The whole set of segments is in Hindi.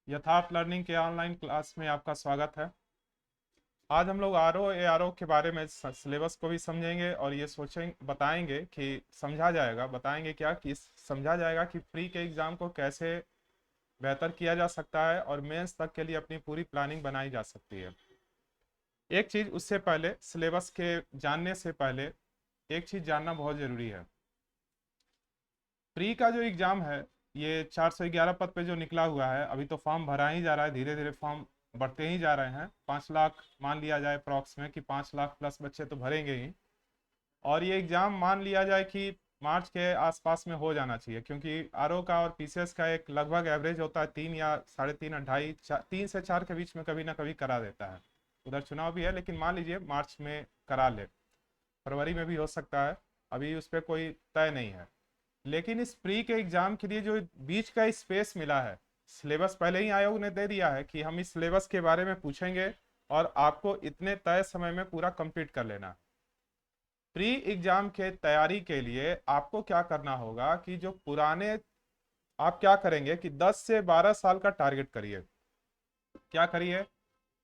यथार्थ लर्निंग के ऑनलाइन क्लास में आपका स्वागत है। आज हम लोग R O A R O के बारे में सिलेबस को भी समझेंगे और ये सोचेंगे बताएंगे कि समझा जाएगा, बताएंगे क्या कि समझा जाएगा कि प्री के एग्ज़ाम को कैसे बेहतर किया जा सकता है और मेंस तक के लिए अपनी पूरी प्लानिंग बनाई जा सकती है। एक चीज़ उससे पहले, सिलेबस के जानने से पहले एक चीज़ जानना बहुत ज़रूरी है। प्री का जो एग्ज़ाम है, ये 411 पद पे जो निकला हुआ है, अभी तो फॉर्म भरा ही जा रहा है, धीरे धीरे फॉर्म बढ़ते ही जा रहे हैं। 5 लाख मान लिया जाए अप्रॉक्स में कि 5 लाख प्लस बच्चे तो भरेंगे ही। और ये एग्ज़ाम मान लिया जाए कि मार्च के आसपास में हो जाना चाहिए, क्योंकि आर ओ का और पी सी एस का एक लगभग एवरेज होता है 3 या 3.5 2.5 3 से 4 के बीच में कभी ना कभी करा देता है। उधर चुनाव भी है, लेकिन मान लीजिए मार्च में करा ले, फरवरी में भी हो सकता है, अभी उस पर कोई तय नहीं है। लेकिन इस प्री के एग्जाम के लिए जो बीच का स्पेस मिला है, सिलेबस पहले ही आयोग ने दे दिया है कि हम इस सिलेबस के बारे में पूछेंगे और आपको इतने तय समय में पूरा कंप्लीट कर लेना है। प्री एग्जाम के तैयारी के लिए आपको क्या करना होगा कि जो पुराने, आप क्या करेंगे कि 10 से 12 साल का टारगेट करिए। क्या करिए?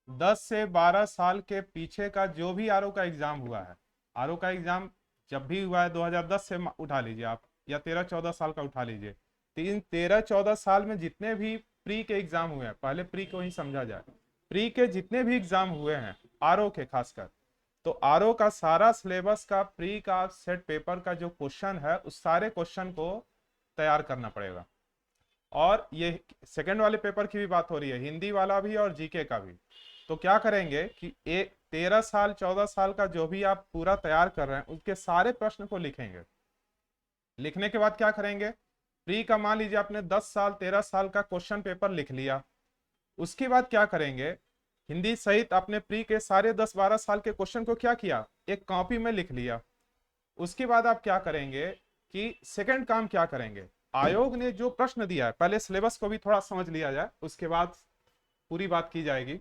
10 से 12 साल के पीछे का जो भी आरओ का एग्जाम हुआ है, आरओ का एग्जाम जब भी हुआ है 2010 से उठा लीजिए आप, या 13-14 साल का उठा लीजिए। 13-14 साल में जितने भी प्री के एग्जाम हुए हैं, पहले प्री को ही समझा जाए, प्री के जितने भी एग्जाम हुए हैं आरओ के खासकर, तो आरओ का सारा सिलेबस का प्री का सेट पेपर का जो क्वेश्चन है, उस सारे क्वेश्चन को तैयार करना पड़ेगा। और ये सेकंड वाले पेपर की भी बात हो रही है, हिंदी वाला भी और जीके का भी। तो क्या करेंगे कि 13 साल 14 साल का जो भी आप पूरा तैयार कर रहे हैं, उसके सारे प्रश्न को लिखेंगे। लिखने के बाद क्या करेंगे, प्री का मान लीजिए आपने 10 साल 13 साल का क्वेश्चन पेपर लिख लिया। उसके बाद क्या करेंगे, हिंदी सहित अपने प्री के सारे 10-12 साल के क्वेश्चन को क्या किया, एक कॉपी में लिख लिया। उसके बाद आप क्या करेंगे कि सेकंड काम क्या करेंगे, आयोग ने जो प्रश्न दिया है, पहले सिलेबस को भी थोड़ा समझ लिया जाए, उसके बाद पूरी बात की जाएगी।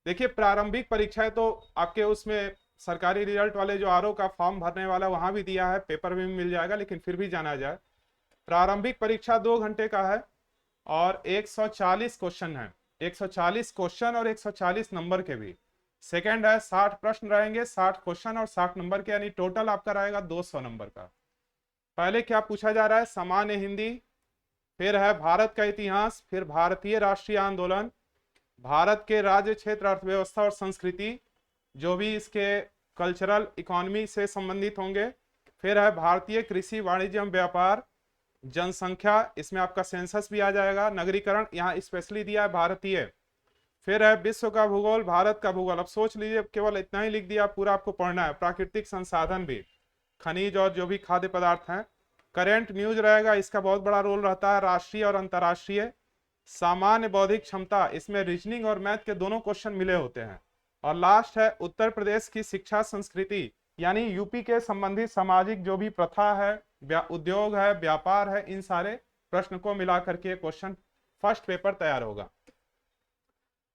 देखिए, प्रारंभिक परीक्षाएं तो आपके उसमें सरकारी रिजल्ट वाले जो आरओ का फॉर्म भरने वाला वहां भी दिया है, पेपर में भी मिल जाएगा, लेकिन फिर भी जाना जाए, प्रारंभिक परीक्षा 2 घंटे का है और 140 क्वेश्चन है। 140 क्वेश्चन और 140 नंबर के भी। सेकंड है 60 प्रश्न रहेंगे, 60 क्वेश्चन और 60 नंबर के, यानी टोटल आपका रहेगा 200 नंबर का। पहले क्या पूछा जा रहा है, सामान्य हिंदी, फिर है भारत का इतिहास, फिर भारतीय राष्ट्रीय आंदोलन, भारत के राज्य क्षेत्र अर्थव्यवस्था और संस्कृति, जो भी इसके कल्चरल इकोनॉमी से संबंधित होंगे, फिर है भारतीय कृषि वाणिज्य एवं व्यापार, जनसंख्या, इसमें आपका सेंसस भी आ जाएगा, नगरीकरण यहाँ स्पेशली दिया है भारतीय, फिर है विश्व का भूगोल, भारत का भूगोल। अब सोच लीजिए केवल इतना ही लिख दिया, पूरा आपको पढ़ना है। प्राकृतिक संसाधन भी, खनिज और जो भी खाद्य पदार्थ हैं। करेंट न्यूज रहेगा, इसका बहुत बड़ा रोल रहता है, राष्ट्रीय और अंतर्राष्ट्रीय। सामान्य बौद्धिक क्षमता, इसमें रीजनिंग और मैथ के दोनों क्वेश्चन मिले होते हैं। और लास्ट है उत्तर प्रदेश की शिक्षा संस्कृति, यानी यूपी के संबंधित सामाजिक जो भी प्रथा है, उद्योग है, व्यापार है, इन सारे प्रश्न को मिलाकर के क्वेश्चन फर्स्ट पेपर तैयार होगा।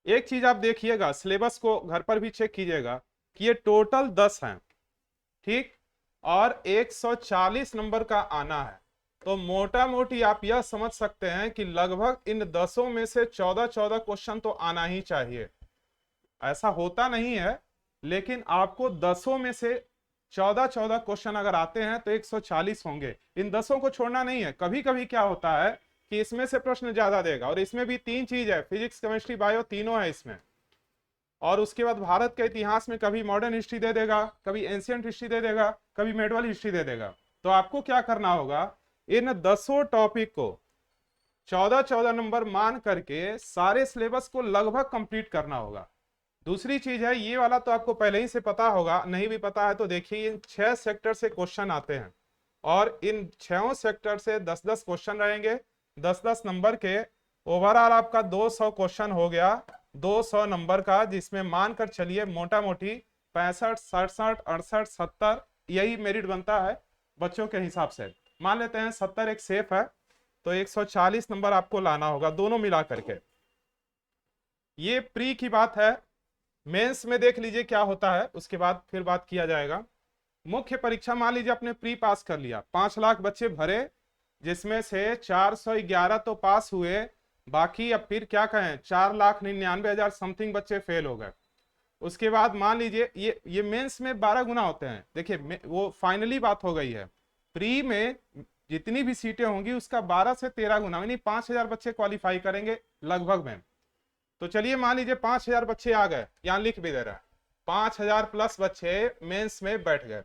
एक चीज आप देखिएगा, सिलेबस को घर पर भी चेक कीजिएगा कि ये टोटल 10 हैं, ठीक, और 140 नंबर का आना है। तो मोटा मोटी आप यह समझ सकते हैं कि लगभग इन 10 में से 14-14 क्वेश्चन तो आना ही चाहिए। ऐसा होता नहीं है, लेकिन आपको 10 में से 14-14 क्वेश्चन अगर आते हैं तो 140 होंगे। इन 10 को छोड़ना नहीं है। कभी कभी क्या होता है कि इसमें से प्रश्न ज्यादा देगा, और इसमें भी 3 चीज है, फिजिक्स केमिस्ट्री बायो, तीनों है इसमें। और उसके बाद भारत के इतिहास में कभी मॉडर्न हिस्ट्री दे देगा, कभी एंशियंट हिस्ट्री दे देगा, कभी मेडवल हिस्ट्री दे देगा। तो आपको क्या करना होगा, इन 10 टॉपिक को 14-14 नंबर मान करके सारे सिलेबस को लगभग कंप्लीट करना होगा। दूसरी चीज है, ये वाला तो आपको पहले ही से पता होगा, नहीं भी पता है तो देखिए, इन 6 सेक्टर से क्वेश्चन आते हैं और इन 6 सेक्टर से 10-10 क्वेश्चन रहेंगे, 10-10 नंबर के। ओवरऑल आपका 200 क्वेश्चन हो गया, 200 नंबर का, जिसमें मानकर चलिए मोटा मोटी 65, 67, 68, 70 यही मेरिट बनता है बच्चों के हिसाब से। मान लेते हैं 70 एक सेफ है, तो 140 नंबर आपको लाना होगा दोनों मिला करके। ये प्री की बात है। मेंस में देख लीजिए क्या होता है, उसके बाद फिर बात किया जाएगा। मुख्य परीक्षा मान लीजिए आपने प्री पास कर लिया, 5 लाख बच्चे भरे, जिसमें से 411 तो पास हुए, बाकी अब फिर क्या कहें, 4,99,000 समथिंग बच्चे फेल हो गए। उसके बाद मान लीजिए ये मेंस में 12 गुना होते हैं। देखिए वो फाइनली बात हो गई है, प्री में जितनी भी सीटें होंगी उसका 12 से 13 गुना, यानी 5,000 बच्चे क्वालिफाई करेंगे लगभग में। तो चलिए मान लीजिए 5,000 बच्चे आ गए, यहां लिख भी दे रहा है, 5,000 प्लस बच्चे मेंस में बैठ गए।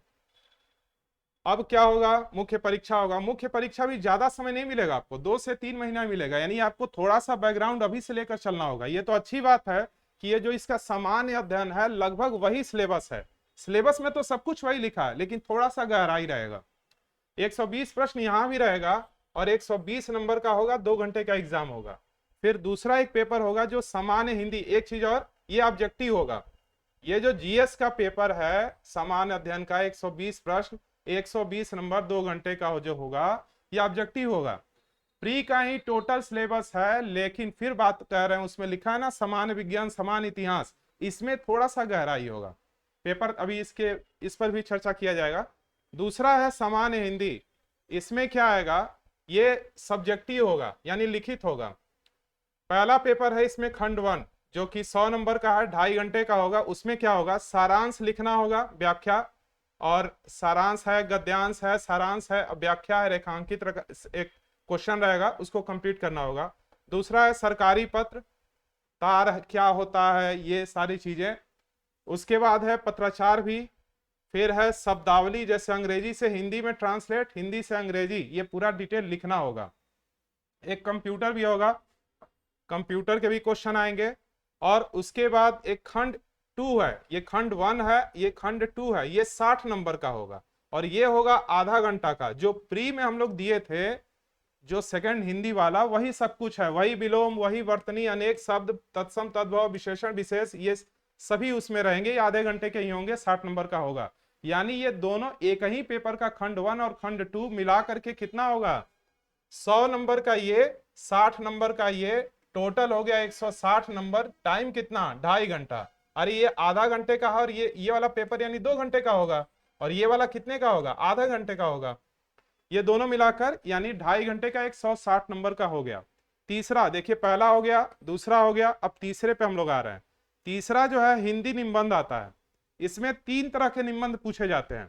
अब क्या होगा, मुख्य परीक्षा होगा। मुख्य परीक्षा भी ज्यादा समय नहीं मिलेगा आपको, 2 से 3 महीना मिलेगा, यानी आपको थोड़ा सा बैकग्राउंड अभी से लेकर चलना होगा। ये तो अच्छी बात है कि ये जो इसका सामान्य अध्ययन है लगभग वही सिलेबस है, सिलेबस में तो सब कुछ वही लिखा है, लेकिन थोड़ा सा गहराई रहेगा। 120 प्रश्न यहां भी रहेगा और 120 नंबर का होगा, 2 घंटे का एग्जाम होगा। फिर दूसरा एक पेपर होगा जो सामान्य हिंदी, एक चीज और, ये ऑब्जेक्टिव होगा। ये जो जीएस का पेपर है सामान्य अध्ययन का, 120 प्रश्न, 120 नंबर, 2 घंटे का जो होगा, ये ऑब्जेक्टिव होगा। प्री का ही टोटल सिलेबस है, लेकिन फिर बात कर रहे हैं, उसमें लिखा है ना सामान्य विज्ञान, सामान्य इतिहास, इसमें थोड़ा सा गहराई होगा पेपर, अभी इस पर भी चर्चा किया जाएगा। दूसरा है सामान्य हिंदी, इसमें क्या आएगा, ये सब्जेक्टिव होगा यानी लिखित होगा। पहला पेपर है इसमें खंड 1 जो कि 100 नंबर का है, 2.5 घंटे का होगा। उसमें क्या होगा, सारांश लिखना होगा, व्याख्या, और सारांश है, गद्यांश है, सारांश है, व्याख्या है, रेखांकित एक क्वेश्चन रहेगा, उसको कंप्लीट करना होगा। दूसरा है सरकारी पत्र, तार क्या होता है, ये सारी चीजें। उसके बाद है पत्राचार भी। फिर है शब्दावली, जैसे अंग्रेजी से हिंदी में ट्रांसलेट, हिंदी से अंग्रेजी, ये पूरा डिटेल लिखना होगा। एक कंप्यूटर भी होगा, कंप्यूटर के भी क्वेश्चन आएंगे। और उसके बाद एक खंड 2 है, ये खंड 1 है, ये खंड 2 है, ये 60 नंबर का होगा और ये होगा आधा घंटा का। जो प्री में हम लोग दिए थे, जो सेकंड हिंदी वाला, वही सब कुछ है, वही विलोम, वही वर्तनी, अनेक शब्द, तत्सम, तद्भव, विशेषण, विशेष, ये सभी उसमें रहेंगे। ये आधे घंटे के ही होंगे, 60 नंबर का होगा। यानी ये दोनों एक ही पेपर का खंड 1 और खंड 2 मिला करके कितना होगा, 100 नंबर का ये, 60 नंबर का ये, टोटल हो गया 160 नंबर। टाइम कितना, 2.5 घंटा। अरे ये आधा घंटे का है, और ये वाला पेपर यानी 2 घंटे का होगा, और ये वाला कितने का होगा, आधा घंटे का होगा। ये दोनों मिलाकर यानी 2.5 घंटे का 160 नंबर का हो गया। तीसरा देखिए, पहला हो गया, दूसरा हो गया, अब तीसरे पे हम लोग आ रहे हैं। तीसरा जो है हिंदी निबंध आता है। इसमें 3 तरह के निबंध पूछे जाते हैं।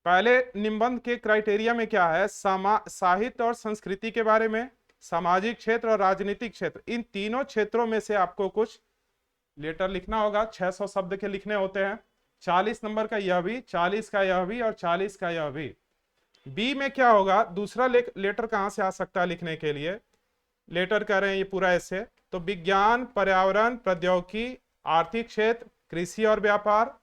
पहले निबंध के क्राइटेरिया में क्या है, साहित्य और संस्कृति के बारे में, सामाजिक क्षेत्र और राजनीतिक क्षेत्र, इन तीनों क्षेत्रों में से आपको कुछ लेटर लिखना होगा। 600 शब्द के लिखने होते हैं। 40 नंबर का यह भी, 40 का यह भी, और 40 का यह भी। बी में क्या होगा, दूसरा लेटर कहां से आ सकता है लिखने के लिए, लेटर कह रहे हैं ये पूरा ऐसे, तो विज्ञान, पर्यावरण, प्रौद्योगिकी, आर्थिक क्षेत्र, कृषि और व्यापार,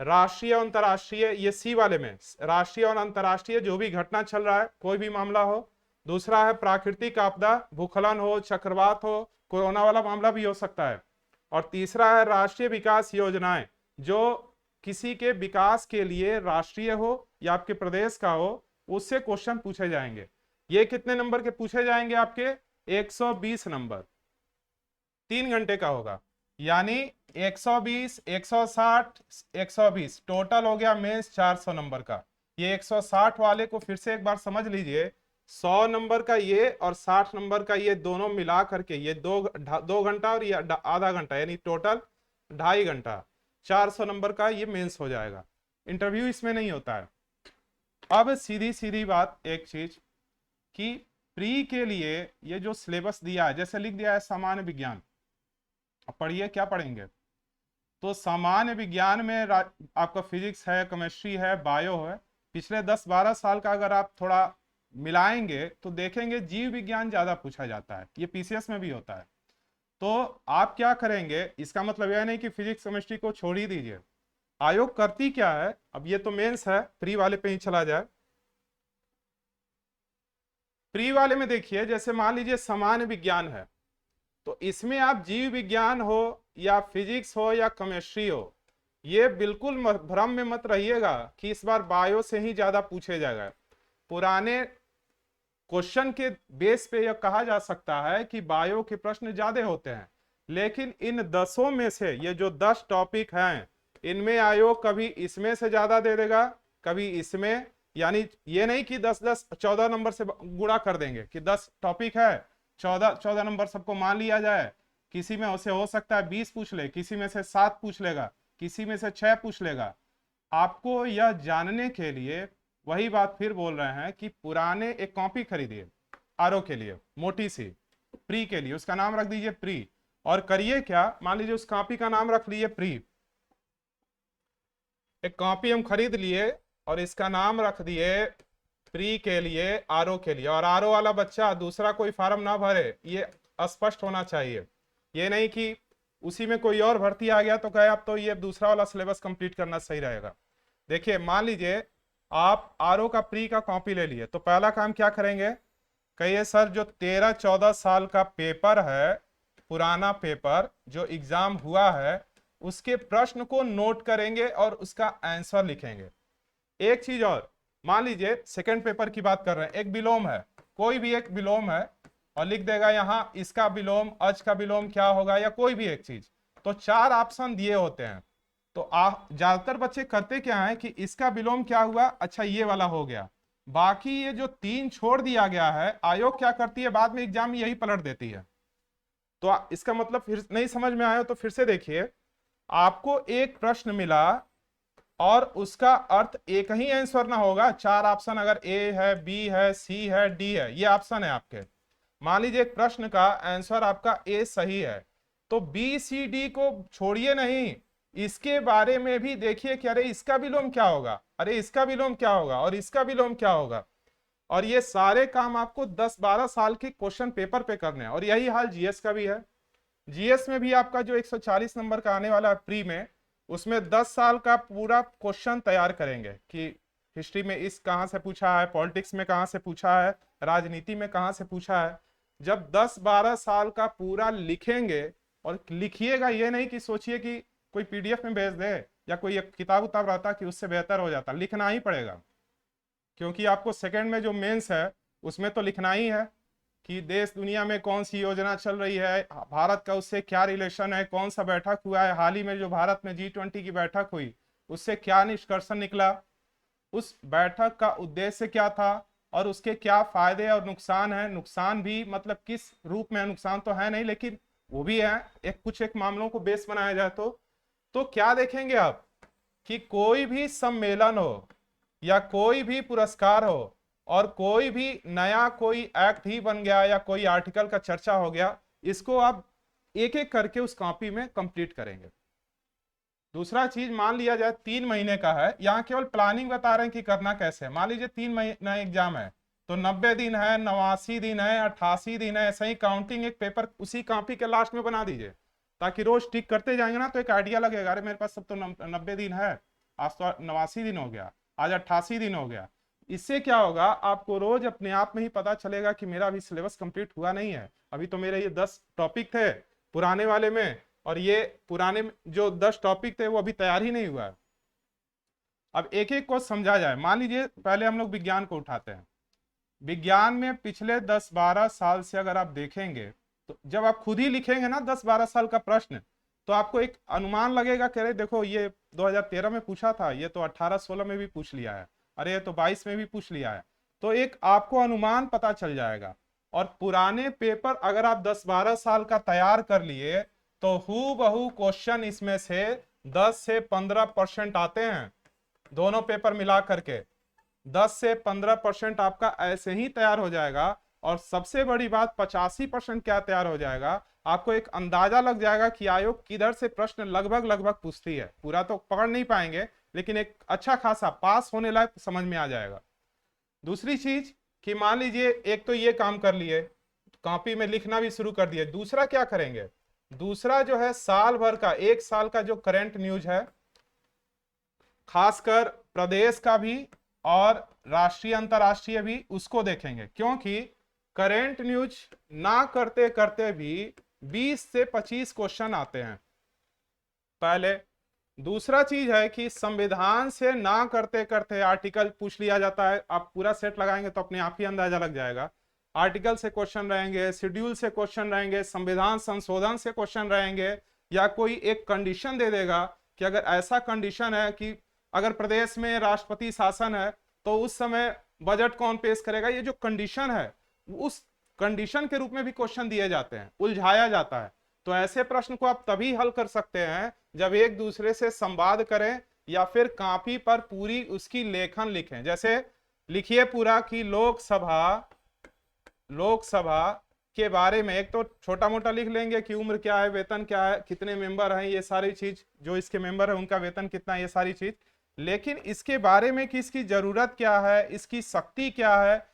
राष्ट्रीय और अंतर्राष्ट्रीय, ये सी वाले में राष्ट्रीय और अंतर्राष्ट्रीय जो भी घटना चल रहा है, कोई भी मामला हो। दूसरा है प्राकृतिक आपदा, भूस्खलन हो, चक्रवात हो, कोरोना वाला मामला भी हो सकता है। और तीसरा है राष्ट्रीय विकास योजनाएं, जो किसी के विकास के लिए राष्ट्रीय हो या आपके प्रदेश का हो, उससे क्वेश्चन पूछे जाएंगे। ये कितने नंबर के पूछे जाएंगे आपके, 120 नंबर, 3 घंटे का होगा। यानी 120, 160, 120, टोटल हो गया मेंस 400 नंबर का। ये 160 वाले को फिर से एक बार समझ लीजिए, 100 नंबर का ये और 60 नंबर का ये दोनों मिला करके ये 2 घंटा और ये आधा घंटा, यानी टोटल 2.5 घंटा, 400 नंबर का ये मेंस हो जाएगा। इंटरव्यू इसमें नहीं होता है। अब सीधी सीधी बात एक चीज कि प्री के लिए ये जो सिलेबस दिया है, जैसे लिख दिया है सामान्य विज्ञान, अब पढ़िए क्या पढ़ेंगे, तो सामान्य विज्ञान में आपका फिजिक्स है, केमिस्ट्री है, बायो है। पिछले 10-12 साल का अगर आप थोड़ा मिलाएंगे तो देखेंगे जीव विज्ञान ज्यादा पूछा जाता है, ये पीसीएस में भी होता है। तो आप क्या करेंगे, इसका मतलब यह नहीं कि फिजिक्स केमिस्ट्री को छोड़ ही दीजिए। आयोग करती क्या है, अब ये तो मेंस है, प्री वाले पे ही चला जाए। प्री वाले में देखिए, जैसे मान लीजिए सामान्य विज्ञान है, तो इसमें आप जीव विज्ञान हो या फिजिक्स हो या केमिस्ट्री हो, ये बिल्कुल भ्रम में मत रहिएगा कि इस बार बायो से ही ज्यादा पूछे जाएगा। पुराने क्वेश्चन के बेस पे यह कहा जा सकता है कि बायो के प्रश्न ज्यादा होते हैं, लेकिन इन 10 में से ये जो 10 टॉपिक हैं, इनमें आयोग कभी इसमें से ज्यादा दे देगा, कभी इसमें। यानी ये नहीं कि 10-10 14 नंबर से गुणा कर देंगे कि 10 टॉपिक है 14 नंबर सबको मान लिया जाए, किसी में उसे हो सकता है 20 पूछ ले, किसी में से 7 पूछ लेगा, किसी में से 6 पूछ लेगा। आपको यह जानने के लिए वही बात फिर बोल रहे हैं कि पुराने एक कॉपी खरीदिए आरओ के लिए, मोटी सी, प्री के लिए, उसका नाम रख दीजिए प्री। और करिए क्या, मान लीजिए उस कॉपी का नाम रख लिए प्री, एक कॉपी हम खरीद लिए और इसका नाम रख दिए प्री के लिए, आरओ के लिए। और आरओ वाला बच्चा दूसरा कोई फार्म ना भरे, ये स्पष्ट होना चाहिए। ये नहीं कि उसी में कोई और भर्ती आ गया तो कहे अब तो ये दूसरा वाला सिलेबस कंप्लीट करना सही रहेगा। देखिए मान लीजिए आप आरओ का प्री का कॉपी ले लिए, तो पहला काम क्या करेंगे, कहिए सर जो 13-14 साल का पेपर है, पुराना पेपर जो एग्जाम हुआ है, उसके प्रश्न को नोट करेंगे और उसका आंसर लिखेंगे। एक चीज और, मान लीजिए सेकंड पेपर की बात कर रहे हैं, एक विलोम है, कोई भी एक विलोम है और लिख देगा यहां इसका विलोम, अज का विलोम क्या होगा, या कोई भी एक चीज, तो 4 ऑप्शन दिए होते हैं। तो ज्यादातर बच्चे करते क्या है कि इसका विलोम क्या हुआ, अच्छा ये वाला हो गया, बाकी ये जो 3 छोड़ दिया गया है, आयोग क्या करती है बाद में एग्जाम में यही पलट देती है। तो इसका मतलब फिर नहीं समझ में आया तो फिर से देखिए, आपको एक प्रश्न मिला और उसका अर्थ एक ही आंसर ना होगा, 4 ऑप्शन, अगर ए है, बी है, सी है, डी है, ये ऑप्शन है आपके। मान लीजिए एक प्रश्न का आंसर आपका ए सही है, तो बी सी डी को छोड़िए नहीं, इसके बारे में भी देखिए कि अरे इसका विलोम क्या होगा, अरे इसका विलोम क्या होगा, और इसका विलोम क्या होगा। और ये सारे काम आपको 10-12 साल के क्वेश्चन पेपर पे करने हैं। और यही हाल जीएस का भी है। जीएस में भी आपका जो 140 नंबर का आने वाला है प्री में, उसमें 10 साल का पूरा क्वेश्चन तैयार करेंगे कि हिस्ट्री में इस कहां से पूछा है, पॉलिटिक्स में कहां से पूछा है, राजनीति में कहां से पूछा है। जब 10-12 साल का पूरा लिखेंगे, और लिखिएगा, ये नहीं कि सोचिए कि कोई पीडीएफ में भेज दे या कोई एक किताब उताब रहता कि उससे बेहतर हो जाता, लिखना ही पड़ेगा, क्योंकि आपको सेकंड में जो मेंस है उसमें तो लिखना ही है कि देश दुनिया में कौन सी योजना चल रही है, भारत का उससे क्या रिलेशन है, कौन सा बैठक हुआ है, हाल ही में जो भारत में G20 की बैठक हुई उससे क्या निष्कर्षण निकला, उस बैठक का उद्देश्य क्या था, और उसके क्या फायदे और नुकसान है। नुकसान भी मतलब किस रूप में, नुकसान तो है नहीं लेकिन वो भी है, एक मामलों को बेस बनाया जाए तो क्या देखेंगे आप कि कोई भी सम्मेलन हो या कोई भी पुरस्कार हो और कोई भी नया कोई एक्ट ही बन गया या कोई आर्टिकल का चर्चा हो गया, इसको आप एक एक करके उस कॉपी में कंप्लीट करेंगे। दूसरा चीज, मान लिया जाए 3 महीने का है, यहाँ केवल प्लानिंग बता रहे हैं कि करना कैसे है। मान लीजिए 3 महीना एग्जाम है, तो 90 दिन है, 89 दिन है, 88 दिन है, ऐसा ही काउंटिंग एक पेपर उसी कॉपी के लास्ट में बना दीजिए, ताकि रोज टिक करते जाएंगे ना तो एक आइडिया लगेगा, अरे मेरे पास सब तो 90 दिन है, आज तो 89 दिन हो गया, आज 88 दिन हो गया। इससे क्या होगा, आपको रोज अपने आप में ही पता चलेगा कि मेरा अभी सिलेबस कंप्लीट हुआ नहीं है, अभी तो मेरे ये 10 टॉपिक थे पुराने वाले में, और ये पुराने जो 10 टॉपिक थे वो अभी तैयार ही नहीं हुआ है। अब एक एक को समझा जाए। मान लीजिए पहले हम लोग विज्ञान को उठाते हैं। विज्ञान में पिछले 10-12 साल से अगर आप देखेंगे, तो जब आप खुद ही लिखेंगे ना 10-12 साल का प्रश्न, तो आपको एक अनुमान लगेगा कि अरे देखो ये 2013 में पूछा था, ये तो 18-16 में भी पूछ लिया है, अरे ये तो 22 में भी पूछ लिया है, तो एक आपको अनुमान पता चल जाएगा। और पुराने पेपर अगर आप 10-12 साल का तैयार कर लिए तो हूबहू क्वेश्चन इसमें से 10 से 15% आते हैं, दोनों पेपर मिला करके 10 से 15% आपका ऐसे ही तैयार हो जाएगा। और सबसे बड़ी बात 85% क्या तैयार हो जाएगा, आपको एक अंदाजा लग जाएगा कि आयोग किधर से प्रश्न लगभग लगभग पूछती है। पूरा तो पकड़ नहीं पाएंगे लेकिन एक अच्छा खासा पास होने लायक समझ में आ जाएगा। दूसरी चीज कि मान लीजिए एक तो ये काम कर लिए, कॉपी में लिखना भी शुरू कर दिए, दूसरा क्या करेंगे, दूसरा जो है साल भर का, 1 साल का जो करंट न्यूज है, खासकर प्रदेश का भी और राष्ट्रीय अंतरराष्ट्रीय भी, उसको देखेंगे, क्योंकि करंट न्यूज ना करते करते भी 20 से 25 क्वेश्चन आते हैं पहले। दूसरा चीज है कि संविधान से ना करते करते आर्टिकल पूछ लिया जाता है। आप पूरा सेट लगाएंगे तो अपने आप ही अंदाजा लग जाएगा। आर्टिकल से क्वेश्चन रहेंगे, शेड्यूल से क्वेश्चन रहेंगे, संविधान संशोधन से क्वेश्चन रहेंगे, या कोई एक कंडीशन दे देगा कि अगर ऐसा कंडीशन है कि अगर प्रदेश में राष्ट्रपति शासन है तो उस समय बजट कौन पेश करेगा। ये जो कंडीशन है उस कंडीशन के रूप में भी क्वेश्चन दिए जाते हैं, उलझाया जाता है। तो ऐसे प्रश्न को आप तभी हल कर सकते हैं जब एक दूसरे से संवाद करें या फिर कॉपी पर पूरी उसकी लेखन लिखें। जैसे लिखिए पूरा कि लोकसभा के बारे में, एक तो छोटा मोटा लिख लेंगे कि उम्र क्या है, वेतन क्या है, कितने मेंबर हैं, ये सारी चीज, जो इसके मेंबर है उनका वेतन कितना है, ये सारी चीज। लेकिन इसके बारे में कि इसकी जरूरत क्या है, इसकी शक्ति क्या है,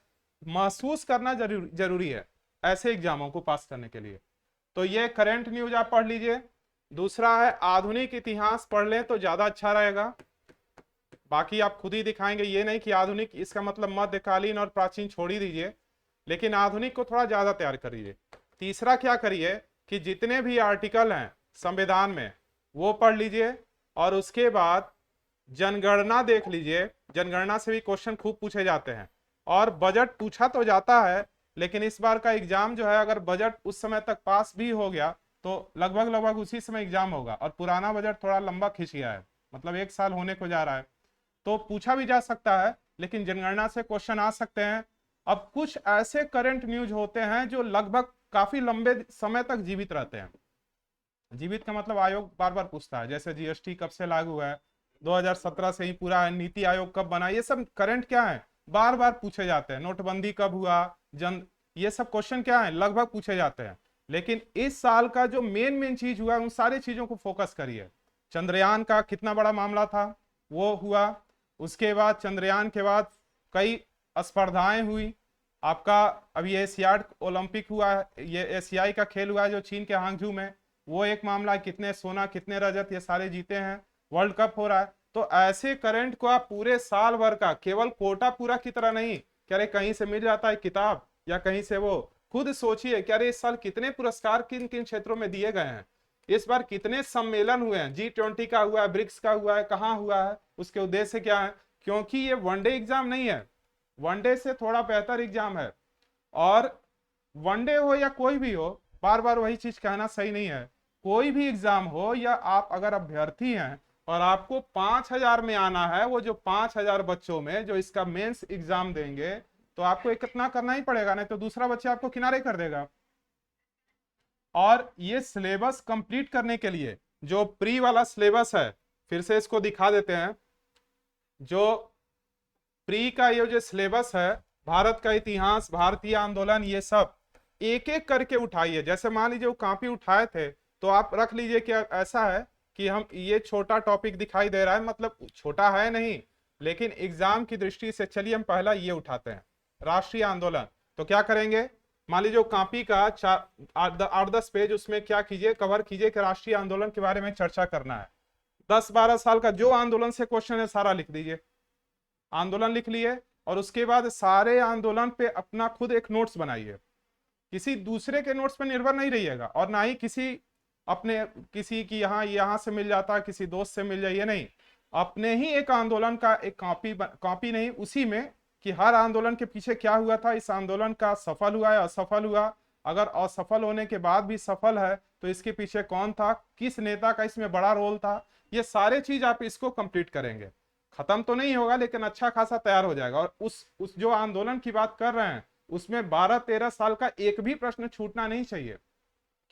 महसूस करना जरूरी है ऐसे एग्जामों को पास करने के लिए। तो ये करंट न्यूज आप पढ़ लीजिए। दूसरा है आधुनिक इतिहास पढ़ लें तो ज्यादा अच्छा रहेगा। बाकी आप खुद ही दिखाएंगे, ये नहीं कि आधुनिक इसका मतलब मध्यकालीन और प्राचीन छोड़ ही दीजिए, लेकिन आधुनिक को थोड़ा ज्यादा तैयार करिए। तीसरा क्या करिए कि जितने भी आर्टिकल हैं संविधान में वो पढ़ लीजिए, और उसके बाद जनगणना देख लीजिए। जनगणना से भी क्वेश्चन खूब पूछे जाते हैं, और बजट पूछा तो जाता है, लेकिन इस बार का एग्जाम जो है अगर बजट उस समय तक पास भी हो गया तो लगभग उसी समय एग्जाम होगा, और पुराना बजट थोड़ा लंबा खिंच गया है, मतलब 1 साल होने को जा रहा है, तो पूछा भी जा सकता है, लेकिन जनगणना से क्वेश्चन आ सकते हैं। अब कुछ ऐसे करंट न्यूज होते हैं जो लगभग काफी लंबे समय तक जीवित रहते हैं। जीवित का मतलब आयोग बार बार पूछता है, जैसे जीएसटी कब से लागू है, 2017 से ही पूरा है, नीति आयोग कब बना, ये सब करंट क्या है, बार बार पूछे जाते हैं। नोटबंदी कब हुआ, ये सब क्वेश्चन क्या है, लगभग पूछे जाते हैं। लेकिन इस साल का जो मेन चीज हुआ है उन सारी चीजों को फोकस करिए। चंद्रयान का कितना बड़ा मामला था वो हुआ, उसके बाद चंद्रयान के बाद कई स्पर्धाएं हुई, आपका अभी एशियाड ओलंपिक हुआ है, ये एशियाई का खेल हुआ है जो चीन के हांगझू में, वो एक मामला है, कितने सोना कितने रजत ये सारे जीते हैं, वर्ल्ड कप हो रहा है। तो ऐसे करंट को आप पूरे साल भर का, केवल कोटा पूरा की तरह नहीं कि अरे कहीं से मिल जाता है किताब या कहीं से, वो खुद सोचिए कि अरे इस साल कितने पुरस्कार किन किन क्षेत्रों में दिए गए हैं, इस बार कितने सम्मेलन हुए हैं, G20 का हुआ है, ब्रिक्स का हुआ है, कहाँ हुआ है, उसके उद्देश्य क्या है। क्योंकि ये वनडे एग्जाम नहीं है, वनडे से थोड़ा बेहतर एग्जाम है। और वनडे हो या कोई भी हो, बार बार वही चीज कहना सही नहीं है, कोई भी एग्जाम हो, या आप अगर अभ्यर्थी हैं और आपको 5000 में आना है, वो जो 5000 बच्चों में जो इसका मेंस एग्जाम देंगे, तो आपको इतना करना ही पड़ेगा, नहीं तो दूसरा बच्चा आपको किनारे कर देगा। और ये सिलेबस कंप्लीट करने के लिए जो प्री वाला सिलेबस है, फिर से इसको दिखा देते हैं, जो प्री का ये जो सिलेबस है, भारत का इतिहास, भारतीय आंदोलन, ये सब एक एक करके उठाइए। जैसे मान लीजिए वो कॉपी उठाए थे तो आप रख लीजिए कि ऐसा है कि हम ये छोटा टॉपिक दिखाई दे रहा है, मतलब छोटा है नहीं, लेकिन एग्जाम की दृष्टि से चलिए हम पहला ये उठाते हैं, राष्ट्रीय आंदोलन। तो क्या करेंगे, मान लीजिए कॉपी का 8-10 पेज, उसमें क्या कीजिए, कवर कीजिए कि राष्ट्रीय आंदोलन के बारे में चर्चा करना है। 10-12 साल का जो आंदोलन से क्वेश्चन है सारा लिख दीजिए, आंदोलन लिख लिए, और उसके बाद सारे आंदोलन पे अपना खुद एक नोट्स बनाइए। किसी दूसरे के नोट्स पे निर्भर नहीं रहिएगा, और ना ही किसी की यहाँ से मिल जाता है, किसी दोस्त से मिल जाइए, नहीं, अपने ही एक आंदोलन का एक कॉपी नहीं, उसी में कि हर आंदोलन के पीछे क्या हुआ था, इस आंदोलन का सफल हुआ या असफल हुआ, अगर असफल होने के बाद भी सफल है तो इसके पीछे कौन था, किस नेता का इसमें बड़ा रोल था, ये सारे चीज आप इसको कंप्लीट करेंगे। खत्म तो नहीं होगा लेकिन अच्छा खासा तैयार हो जाएगा। और उस जो आंदोलन की बात कर रहे हैं उसमें 12-13 साल का एक भी प्रश्न छूटना नहीं चाहिए,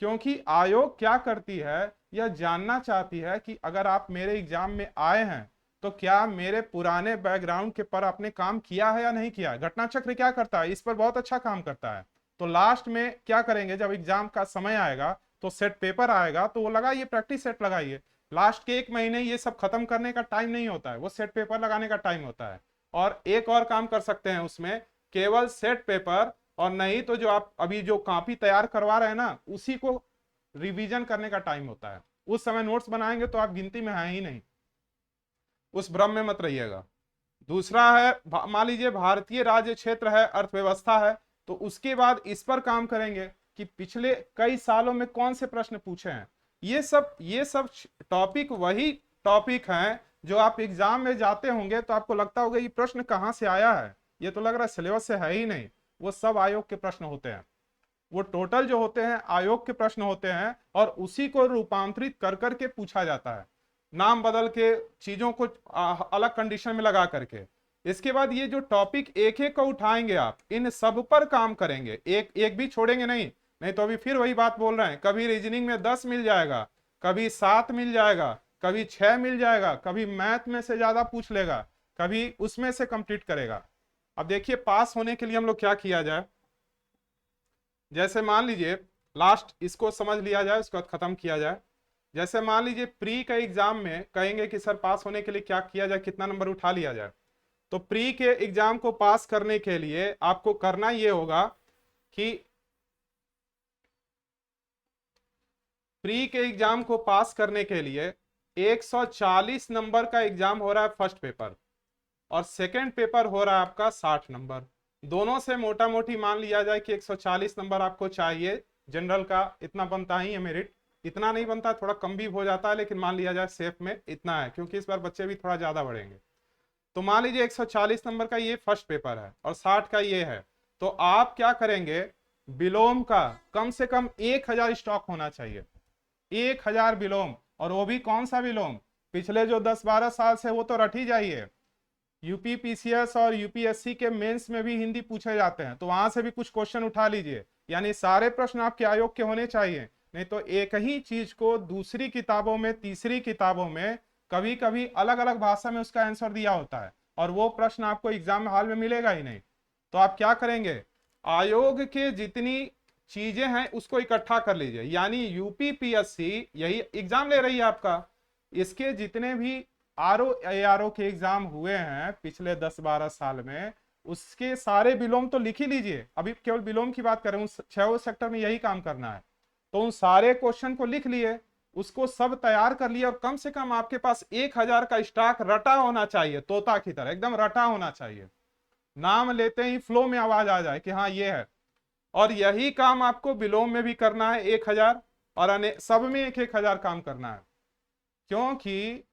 क्योंकि आयोग क्या करती है, यह जानना चाहती है कि अगर आप मेरे एग्जाम में आए हैं तो क्या मेरे पुराने बैकग्राउंड के पर आपने काम किया है या नहीं किया है। घटना चक्र क्या करता है, इस पर बहुत अच्छा काम करता है। तो लास्ट में क्या करेंगे, जब एग्जाम का समय आएगा तो सेट पेपर आएगा, तो वो लगाइए, प्रैक्टिस सेट लगाइए। लास्ट के 1 महीने ये सब खत्म करने का टाइम नहीं होता है, वो सेट पेपर लगाने का टाइम होता है। और एक और काम कर सकते हैं उसमें, केवल सेट पेपर, और नहीं तो जो आप अभी जो कॉपी तैयार करवा रहे हैं ना, उसी को रिवीजन करने का टाइम होता है। उस समय नोट्स बनाएंगे तो आप गिनती में हैं ही नहीं, उस भ्रम में मत रहिएगा। दूसरा है, मान लीजिए भारतीय राज्य क्षेत्र है, अर्थव्यवस्था है, तो उसके बाद इस पर काम करेंगे कि पिछले कई सालों में कौन से प्रश्न पूछे हैं। ये सब टॉपिक वही टॉपिक हैं जो आप एग्जाम में जाते होंगे तो आपको लगता होगा ये प्रश्न कहाँ से आया है, ये तो लग रहा है सिलेबस से है ही नहीं। वो सब आयोग के प्रश्न होते हैं, वो टोटल जो होते हैं आयोग के प्रश्न होते हैं, और उसी को रूपांतरित कर करके पूछा जाता है, नाम बदल के, चीजों को अलग कंडीशन में लगा करके। इसके बाद ये जो टॉपिक एक एक को उठाएंगे आप, इन सब पर काम करेंगे, एक एक भी छोड़ेंगे नहीं। नहीं तो अभी फिर वही बात बोल रहे हैं, कभी रीजनिंग में 10 मिल जाएगा, कभी 7 मिल जाएगा, कभी 6 मिल जाएगा, कभी मैथ में से ज्यादा पूछ लेगा, कभी उसमें से कंप्लीट करेगा। अब देखिए पास होने के लिए हम लोग क्या किया जाए। जैसे मान लीजिए लास्ट इसको समझ लिया जाए, उसके बाद खत्म किया जाए। जैसे मान लीजिए प्री का एग्जाम में कहेंगे कि सर पास होने के लिए क्या किया जाए, कितना नंबर उठा लिया जाए। तो प्री के एग्जाम को पास करने के लिए आपको करना ये होगा कि प्री के एग्जाम को पास करने के लिए 140 नंबर का एग्जाम हो रहा है फर्स्ट पेपर, और सेकंड पेपर हो रहा है आपका 60 नंबर। दोनों से मोटा मोटी मान लिया जाए कि 140 नंबर आपको चाहिए। जनरल का इतना बनता ही है मेरिट, इतना नहीं बनता, थोड़ा कम भी हो जाता है, लेकिन मान लिया जाए सेफ में इतना है, क्योंकि इस बार बच्चे भी थोड़ा ज्यादा बढ़ेंगे। तो मान लीजिए 140 नंबर का ये फर्स्ट पेपर है और 60 का ये है। तो आप क्या करेंगे, विलोम का कम से कम 1000 स्टॉक होना चाहिए, 1000 विलोम। और वो भी कौन सा विलोम, पिछले जो 10-12 साल से वो तो रट ही जाइए। यूपी पीसीएस और यूपीएससी के मेंस में भी हिंदी पूछे जाते हैं, तो वहां से भी कुछ क्वेश्चन उठा लीजिए। यानी सारे प्रश्न आपके आयोग के होने चाहिए। नहीं तो एक ही चीज को दूसरी किताबों में, तीसरी किताबों में कभी कभी अलग अलग भाषा में उसका आंसर दिया होता है, और वो प्रश्न आपको एग्जाम हॉल में मिलेगा ही नहीं। तो आप क्या करेंगे, आयोग के जितनी चीजें हैं उसको इकट्ठा कर लीजिए। यानी यूपी पीएससी यही एग्जाम ले रही है आपका, इसके जितने भी आरओ एआरओ के एग्जाम हुए हैं पिछले 10-12 साल में, उसके सारे विलोम तो लिख ही लीजिए। अभी केवल विलोम की बात करें, उस 6 सेक्टर में यही काम करना है। तो उन सारे क्वेश्चन को लिख लिए, उसको सब तैयार कर लिया, और कम से कम आपके पास 1000 का स्टॉक रटा होना चाहिए, तोता की तरह एकदम रटा होना चाहिए। नाम लेते ही फ्लो में आवाज आ जाए कि हाँ ये है। और यही काम आपको विलोम में भी करना है 1000, और सब में 1000 काम करना है। क्योंकि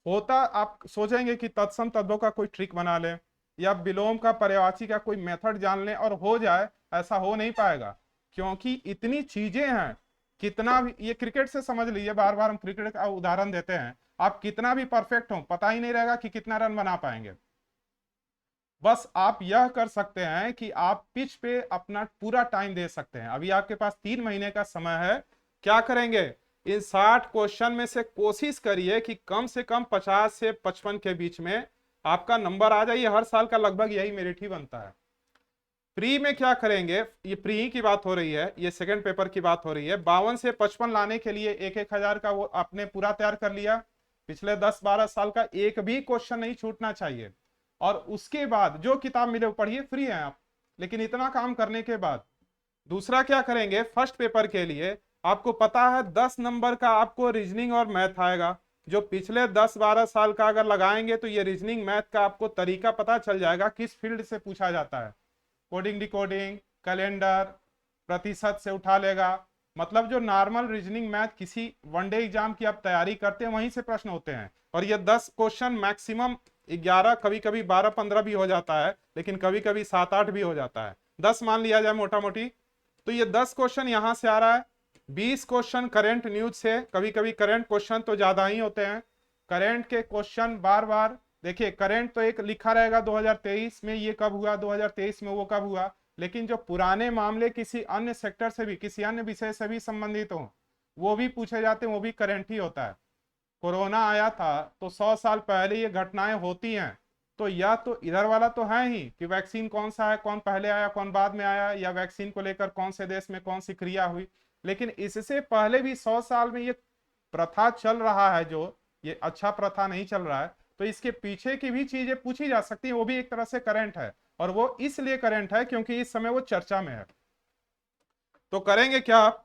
होता, आप सोचेंगे कि तत्सम तद्भव का कोई ट्रिक बना ले या विलोम का पर्यायवाची का कोई मेथड जान ले और हो जाए, ऐसा हो नहीं पाएगा। क्योंकि इतनी चीजें हैं, कितना भी, ये क्रिकेट से समझ लीजिए, बार बार हम क्रिकेट का उदाहरण देते हैं, आप कितना भी परफेक्ट हो पता ही नहीं रहेगा कि कितना रन बना पाएंगे। बस आप यह कर सकते हैं कि आप पिच पे अपना पूरा टाइम दे सकते हैं। अभी आपके पास 3 महीने का समय है, क्या करेंगे, इन 60 क्वेश्चन में से कोशिश करिए कि कम से कम 50 से 55 के बीच में आपका नंबर आ जाइए। हर साल का लगभग यही मेरिट ही बनता है। प्री में क्या करेंगे, ये प्री की बात हो रही है, ये सेकंड पेपर की बात हो रही है। 52 से 55 लाने के लिए 1000 का वो आपने पूरा तैयार कर लिया। पिछले 10-12 साल का एक भी क्वेश्चन नहीं छूटना चाहिए। और उसके बाद जो किताब मिले वो पढ़िए, फ्री है आप। लेकिन इतना काम करने के बाद दूसरा क्या करेंगे, फर्स्ट पेपर के लिए आपको पता है 10 नंबर का आपको रीजनिंग और मैथ आएगा। जो पिछले 10-12 साल का अगर लगाएंगे तो ये रीजनिंग मैथ का आपको तरीका पता चल जाएगा किस फील्ड से पूछा जाता है। कोडिंग डिकोडिंग, कैलेंडर, प्रतिशत से उठा लेगा। मतलब जो नॉर्मल रीजनिंग मैथ किसी वनडे एग्जाम की आप तैयारी करते हैं वहीं से प्रश्न होते हैं। और ये 10 क्वेश्चन मैक्सिमम 11, कभी कभी 12-15 भी हो जाता है, लेकिन कभी कभी 7-8 भी हो जाता है। 10 मान लिया जाए मोटा मोटी, तो ये 10 क्वेश्चन यहां से आ रहा है। 20 क्वेश्चन करंट न्यूज से, कभी कभी करंट क्वेश्चन तो ज्यादा ही होते हैं। करंट के क्वेश्चन बार बार देखिए, करंट तो एक लिखा रहेगा 2023 में ये कब हुआ, 2023 में वो कब हुआ, लेकिन जो पुराने मामले किसी अन्य सेक्टर से भी, किसी अन्य विषय से भी संबंधित हो, वो भी पूछे जाते हैं, वो भी करंट ही होता है। कोरोना आया था तो 100 साल पहले ये घटनाएं होती हैं। तो यह तो इधर वाला तो है ही कि वैक्सीन कौन सा है, कौन पहले आया कौन बाद में आया, या वैक्सीन को लेकर कौन से देश में कौन सी क्रिया हुई। लेकिन इससे पहले भी 100 साल में ये प्रथा चल रहा है, जो ये अच्छा प्रथा नहीं चल रहा है, तो इसके पीछे की भी चीजें पूछी जा सकती हैं, वो भी एक तरह से करंट है। और वो इसलिए करंट है क्योंकि इस समय वो चर्चा में है। तो करेंगे क्या आप,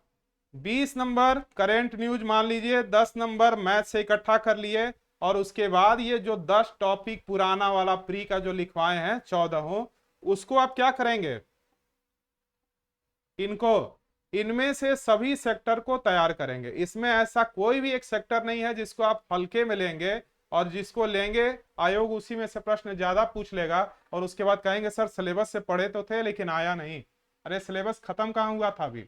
20 नंबर करंट न्यूज मान लीजिए, 10 नंबर मैथ से इकट्ठा कर लिए, और उसके बाद ये जो 10 टॉपिक पुराना वाला प्री का जो लिखवाए हैं 14, उसको आप क्या करेंगे, इनमें से सभी सेक्टर को तैयार करेंगे। इसमें ऐसा कोई भी एक सेक्टर नहीं है जिसको आप हल्के में लेंगे, और जिसको लेंगे आयोग उसी में से प्रश्न ज्यादा पूछ लेगा, और उसके बाद कहेंगे सर सिलेबस से पढ़े तो थे लेकिन आया नहीं। अरे सिलेबस खत्म कहाँ हुआ था अभी।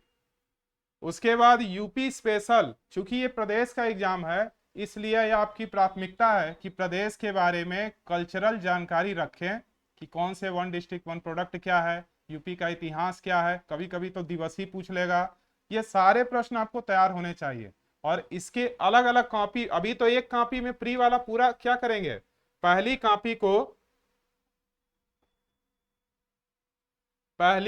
उसके बाद यूपी स्पेशल, चूंकि ये प्रदेश का एग्जाम है, इसलिए यह आपकी प्राथमिकता है कि प्रदेश के बारे में कल्चरल जानकारी रखें कि कौन से वन डिस्ट्रिक्ट वन प्रोडक्ट क्या है, यूपी का इतिहास क्या है, कभी कभी तो दिवस ही पूछ लेगा। ये सारे प्रश्न आपको तैयार होने चाहिए। और इसके अलग अलग कॉपी, अभी तो एक कॉपी में प्री वाला पूरा क्या करेंगे, पहली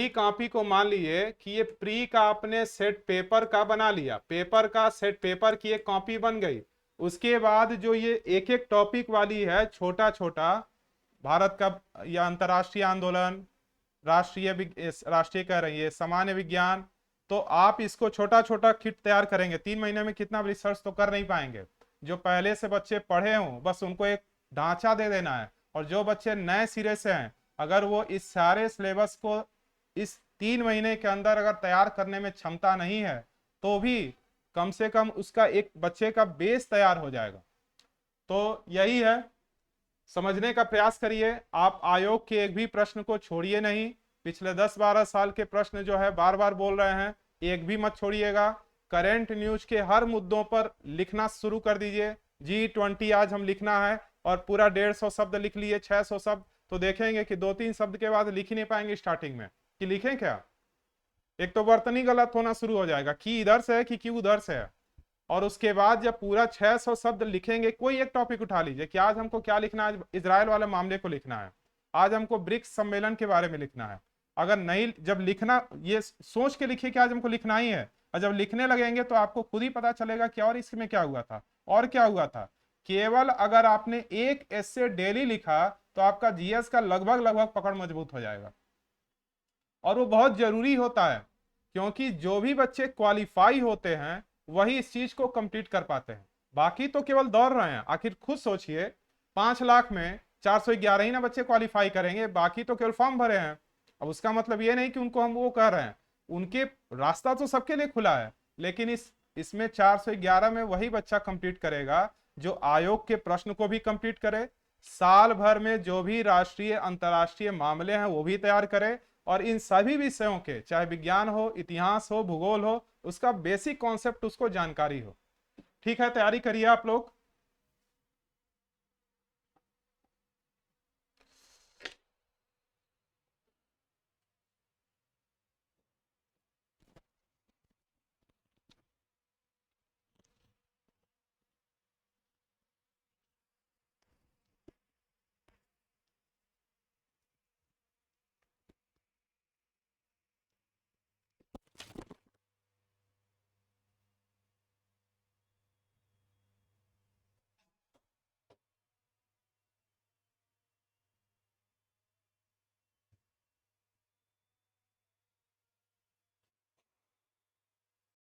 कॉपी को मान लिए कि ये प्री का आपने सेट पेपर का बना लिया, पेपर का सेट पेपर की एक कॉपी बन गई। उसके बाद जो ये एक एक टॉपिक वाली है छोटा छोटा, भारत का या अंतर्राष्ट्रीय आंदोलन, राष्ट्रीय कह रही है सामान्य विज्ञान, तो आप इसको छोटा छोटा किट तैयार करेंगे। 3 महीने में कितना रिसर्च तो कर नहीं पाएंगे। जो पहले से बच्चे पढ़े हों बस उनको एक ढांचा दे देना है, और जो बच्चे नए सिरे से हैं अगर वो इस सारे सिलेबस को इस 3 महीने के अंदर अगर तैयार करने में क्षमता नहीं है तो भी कम से कम उसका एक बच्चे का बेस तैयार हो जाएगा। तो यही है, समझने का प्रयास करिए। आप आयोग के एक भी प्रश्न को छोड़िए नहीं। पिछले 10-12 साल के प्रश्न जो है बार बार बोल रहे हैं, एक भी मत छोड़िएगा। करंट न्यूज के हर मुद्दों पर लिखना शुरू कर दीजिए। G20 आज हम लिखना है और पूरा 150 शब्द लिख लिए, 600 शब्द, तो देखेंगे कि 2-3 शब्द के बाद लिख ही नहीं पाएंगे स्टार्टिंग में कि लिखें क्या। एक तो वर्तनी गलत होना शुरू हो जाएगा कि इधर से है कि उधर से है। और उसके बाद जब पूरा 600 शब्द लिखेंगे, कोई एक टॉपिक उठा लीजिए कि आज हमको क्या लिखना है, इजराइल वाले मामले को लिखना है, आज हमको ब्रिक्स सम्मेलन के बारे में लिखना है। अगर नहीं, जब लिखना ये सोच के लिखिए कि आज हमको लिखना ही है, और जब लिखने लगेंगे तो आपको खुद ही पता चलेगा कि और इसमें क्या हुआ था और क्या हुआ था। केवल अगर आपने एक एस्से डेली लिखा तो आपका जीएस का लगभग पकड़ मजबूत हो जाएगा। और वो बहुत जरूरी होता है, क्योंकि जो भी बच्चे क्वालिफाई होते हैं वही इस चीज को कंप्लीट कर पाते हैं, बाकी तो केवल दौड़ रहे हैं। आखिर खुद सोचिए, 5 लाख में 411 ही ना बच्चे क्वालिफाई करेंगे, बाकी तो केवल फॉर्म भरे हैं। अब उसका मतलब ये नहीं कि उनको हम वो कह रहे हैं, उनके रास्ता तो सबके लिए खुला है, लेकिन इसमें 411 में वही बच्चा कंप्लीट करेगा जो आयोग के प्रश्न को भी कंप्लीट करे, साल भर में जो भी राष्ट्रीय अंतर्राष्ट्रीय मामले हैं वो भी तैयार करे, और इन सभी विषयों के चाहे विज्ञान हो, इतिहास हो, भूगोल हो, उसका बेसिक कॉन्सेप्ट उसको जानकारी हो। ठीक है, तैयारी करिए आप लोग।